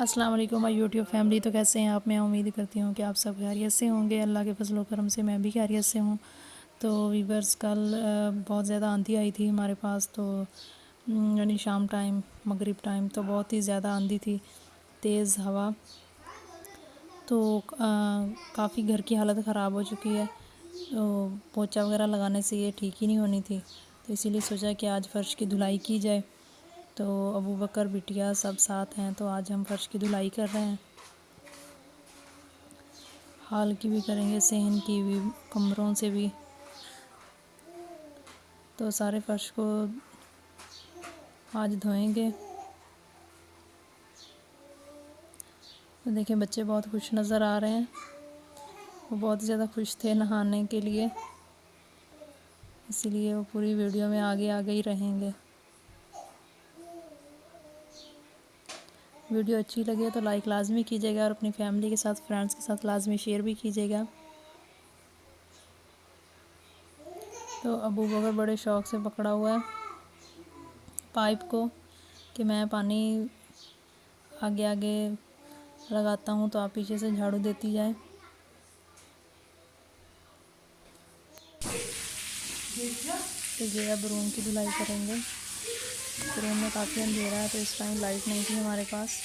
अस्सलाम वालेकुम my YouTube family. तो कैसे हैं आप? मैं उम्मीद करती हूँ कि आप सब खैरियत से होंगे। अल्लाह के फजल व करम से मैं भी खैरियत से हूँ। तो वीवर्स, कल बहुत ज़्यादा आंधी आई थी हमारे पास। तो यानी शाम टाइम, मगरिब टाइम, तो बहुत ही ज़्यादा आंधी थी, तेज़ हवा। तो काफ़ी घर की हालत ख़राब हो चुकी है। तो पोछा वगैरह लगाने से ये ठीक ही नहीं होनी थी, तो इसीलिए सोचा कि आज फ़र्श की धुलाई की जाए। तो अबू बकर, बिटिया सब साथ हैं, तो आज हम फ़र्श की धुलाई कर रहे हैं। हाल की भी करेंगे, सहन की भी, कमरों से भी। तो सारे फ़र्श को आज धोएंगे। तो देखिए, बच्चे बहुत खुश नज़र आ रहे हैं। वो बहुत ज़्यादा खुश थे नहाने के लिए, इसीलिए वो पूरी वीडियो में आगे आगे ही रहेंगे। वीडियो अच्छी लगे तो लाइक लाजमी कीजिएगा और अपनी फैमिली के साथ, फ्रेंड्स के साथ लाजमी शेयर भी कीजिएगा। तो अबू बकर बड़े शौक़ से पकड़ा हुआ है पाइप को कि मैं पानी आगे आगे लगाता हूँ तो आप पीछे से झाड़ू देती जाए। तो ये अब रूम की धुलाई करेंगे। तो रूम में काफ़ी अंधेरा है, तो इस टाइम लाइट नहीं थी हमारे पास।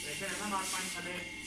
वैसे है ना बात पानी खड़े